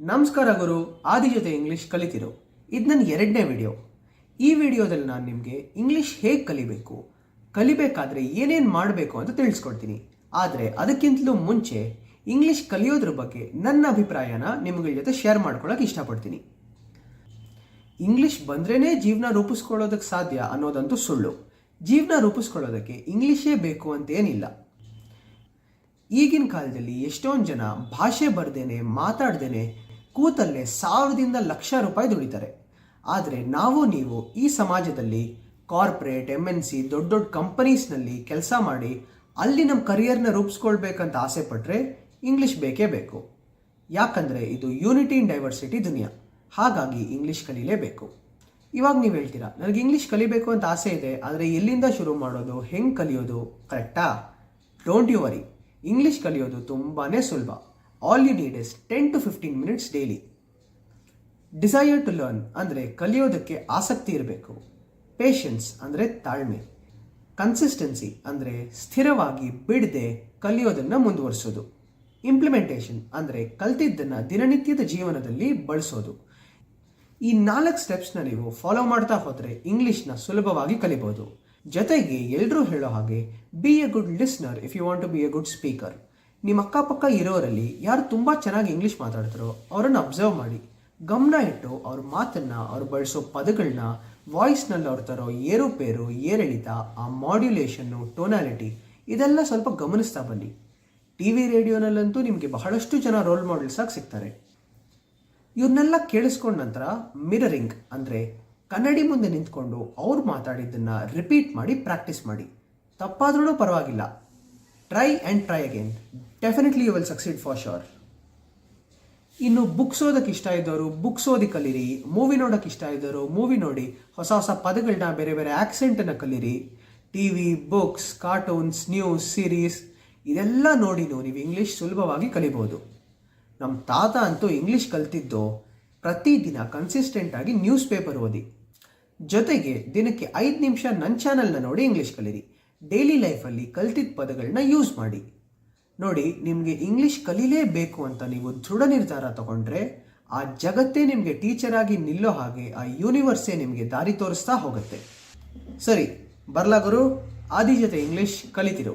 ನಮಸ್ಕಾರ ಗುರು, ಆದಿ ಜೊತೆ ಇಂಗ್ಲಿಷ್ ಕಲಿತಿರೋ ಇದು ನನ್ನ ಎರಡನೇ ವಿಡಿಯೋ. ಈ ವಿಡಿಯೋದಲ್ಲಿ ನಾನು ನಿಮಗೆ ಇಂಗ್ಲಿಷ್ ಹೇಗೆ ಕಲಿಬೇಕಾದ್ರೆ ಏನೇನು ಮಾಡಬೇಕು ಅಂತ ತಿಳಿಸ್ಕೊಡ್ತೀನಿ. ಆದರೆ ಅದಕ್ಕಿಂತಲೂ ಮುಂಚೆ ಇಂಗ್ಲಿಷ್ ಕಲಿಯೋದ್ರ ಬಗ್ಗೆ ನನ್ನ ಅಭಿಪ್ರಾಯನ ನಿಮ್ಗಳ ಜೊತೆ ಶೇರ್ ಮಾಡ್ಕೊಳ್ಳೋಕೆ ಇಷ್ಟಪಡ್ತೀನಿ. ಇಂಗ್ಲಿಷ್ ಬಂದ್ರೇ ಜೀವನ ರೂಪಿಸ್ಕೊಳ್ಳೋದಕ್ಕೆ ಸಾಧ್ಯ ಅನ್ನೋದಂತೂ ಸುಳ್ಳು. ಜೀವನ ರೂಪಿಸ್ಕೊಳ್ಳೋದಕ್ಕೆ ಇಂಗ್ಲಿಷೇ ಬೇಕು ಅಂತೇನಿಲ್ಲ. ಈಗಿನ ಕಾಲದಲ್ಲಿ ಎಷ್ಟೊಂದು ಜನ ಭಾಷೆ ಬರ್ದೇನೆ ಮಾತಾಡ್ದೇನೆ ಕೂತಲ್ಲೇ 1000ದಿಂದ ಲಕ್ಷ ರೂಪಾಯಿ ದುಡಿತಾರೆ. ಆದರೆ ನೀವು ಈ ಸಮಾಜದಲ್ಲಿ ಕಾರ್ಪೊರೇಟ್ MNC ದೊಡ್ಡ ದೊಡ್ಡ ಕಂಪನೀಸ್ನಲ್ಲಿ ಕೆಲಸ ಮಾಡಿ ಅಲ್ಲಿ ನಮ್ಮ ಕರಿಯರ್ನ ರೂಪಿಸ್ಕೊಳ್ಬೇಕಂತ ಆಸೆ ಪಟ್ಟರೆ ಇಂಗ್ಲಿಷ್ ಬೇಕೇ ಬೇಕು. ಯಾಕಂದರೆ ಇದು ಯೂನಿಟಿ ಇನ್ ಡೈವರ್ಸಿಟಿ ದುನಿಯಾ. ಹಾಗಾಗಿ ಇಂಗ್ಲಿಷ್ ಕಲೀಲೇಬೇಕು. ಇವಾಗ ನೀವು ಹೇಳ್ತೀರಾ, ನನಗೆ ಇಂಗ್ಲಿಷ್ ಕಲಿಬೇಕು ಅಂತ ಆಸೆ ಇದೆ, ಆದರೆ ಎಲ್ಲಿಂದ ಶುರು ಮಾಡೋದು, ಹೆಂಗೆ ಕಲಿಯೋದು, ಕರೆಕ್ಟಾ? ಡೋಂಟ್ ಯು ವರಿ, ಇಂಗ್ಲಿಷ್ ಕಲಿಯೋದು ತುಂಬಾ ಸುಲಭ. All you need is 10 to 15 minutes daily. Desire to learn ಅಂದರೆ ಕಲಿಯೋದಕ್ಕೆ ಆಸಕ್ತಿ ಇರಬೇಕು. ಪೇಷನ್ಸ್ ಅಂದರೆ ತಾಳ್ಮೆ. ಕನ್ಸಿಸ್ಟೆನ್ಸಿ ಅಂದರೆ ಸ್ಥಿರವಾಗಿ ಬಿಡದೆ ಕಲಿಯೋದನ್ನು ಮುಂದುವರಿಸೋದು. ಇಂಪ್ಲಿಮೆಂಟೇಷನ್ ಅಂದರೆ ಕಲ್ತಿದ್ದನ್ನು ದಿನನಿತ್ಯದ ಜೀವನದಲ್ಲಿ ಬಳಸೋದು. ಈ 4 ಸ್ಟೆಪ್ಸ್ನ ನೀವು ಫಾಲೋ ಮಾಡ್ತಾ ಹೋದರೆ ಇಂಗ್ಲಿಷ್ನ ಸುಲಭವಾಗಿ ಕಲಿಬೋದು. ಜೊತೆಗೆ ಎಲ್ಲರೂ ಹೇಳೋ ಹಾಗೆ be a good listener if you want to be a good speaker. ನಿಮ್ಮ ಅಕ್ಕಪಕ್ಕ ಇರೋರಲ್ಲಿ ಯಾರು ತುಂಬ ಚೆನ್ನಾಗಿ ಇಂಗ್ಲೀಷ್ ಮಾತಾಡ್ತಾರೋ ಅವರನ್ನು ಅಬ್ಸರ್ವ್ ಮಾಡಿ, ಗಮನ ಇಟ್ಟು ಅವ್ರ ಮಾತನ್ನು, ಅವ್ರು ಬಳಸೋ ಪದಗಳನ್ನ, ವಾಯ್ಸ್ನಲ್ಲಿ ಅವ್ರು ತರೋ ಏರುಪೇರು, ಏರಿಳಿತ, ಆ ಮಾಡ್ಯುಲೇಷನ್ನು, ಟೋನಾಲಿಟಿ ಇದೆಲ್ಲ ಸ್ವಲ್ಪ ಗಮನಿಸ್ತಾ ಬನ್ನಿ. TV ರೇಡಿಯೋನಲ್ಲಂತೂ ನಿಮಗೆ ಬಹಳಷ್ಟು ಜನ ರೋಲ್ ಮಾಡೆಲ್ಸ್ ಆಗಿ ಸಿಗ್ತಾರೆ. ಇವ್ರನ್ನೆಲ್ಲ ಕೇಳಿಸ್ಕೊಂಡ ನಂತರ ಮಿರರಿಂಗ್ ಅಂದರೆ ಕನ್ನಡಿ ಮುಂದೆ ನಿಂತ್ಕೊಂಡು ಅವ್ರು ಮಾತಾಡಿದ್ದನ್ನು ರಿಪೀಟ್ ಮಾಡಿ ಪ್ರಾಕ್ಟೀಸ್ ಮಾಡಿ. ತಪ್ಪಾದ್ರೂ ಪರವಾಗಿಲ್ಲ, try and try again. Definitely you will succeed for sure. ಇನ್ನು ಬುಕ್ಸ್ ಓದೋಕ್ಕೆ ಇಷ್ಟ ಇದ್ದವರು ಬುಕ್ಸ್ ಓದಿ ಕಲೀರಿ. ಮೂವಿ ನೋಡೋಕೆ ಇಷ್ಟ ಇದ್ದವರು ಮೂವಿ ನೋಡಿ ಹೊಸ ಹೊಸ ಪದಗಳನ್ನ, ಬೇರೆ ಬೇರೆ ಆ್ಯಕ್ಸೆಂಟನ್ನು ಕಲೀರಿ. TV, books, cartoons, news, series ಇದೆಲ್ಲ ನೋಡಿನೂ ನೀವು ಇಂಗ್ಲೀಷ್ ಸುಲಭವಾಗಿ ಕಲಿಬೋದು. ನಮ್ಮ ತಾತ ಅಂತೂ ಇಂಗ್ಲೀಷ್ ಕಲ್ತಿದ್ದು ಪ್ರತಿದಿನ ಕನ್ಸಿಸ್ಟೆಂಟಾಗಿ ನ್ಯೂಸ್ ಪೇಪರ್ ಓದಿ, ಜೊತೆಗೆ ದಿನಕ್ಕೆ 5 ನಿಮಿಷ ನನ್ನ ಚಾನಲ್ನ ನೋಡಿ ಇಂಗ್ಲೀಷ್ ಕಲೀರಿ. ಡೈಲಿ ಲೈಫಲ್ಲಿ ಕಲ್ತಿದ್ದ ಪದಗಳನ್ನ ಯೂಸ್ ಮಾಡಿ. ನೋಡಿ, ನಿಮಗೆ ಇಂಗ್ಲೀಷ್ ಕಲೀಲೇಬೇಕು ಅಂತ ನೀವು ದೃಢ ನಿರ್ಧಾರ ತಗೊಂಡ್ರೆ ಆ ಜಗತ್ತೇ ನಿಮಗೆ ಟೀಚರ್ ಆಗಿ ನಿಲ್ಲೋ ಹಾಗೆ ಆ ಯೂನಿವರ್ಸೇ ನಿಮಗೆ ದಾರಿ ತೋರಿಸ್ತಾ ಹೋಗುತ್ತೆ. ಸರಿ, ಬರ್ಲಾ ಗುರು, ಆದಿ ಜೊತೆ ಇಂಗ್ಲೀಷ್ ಕಲಿತಿರೋ.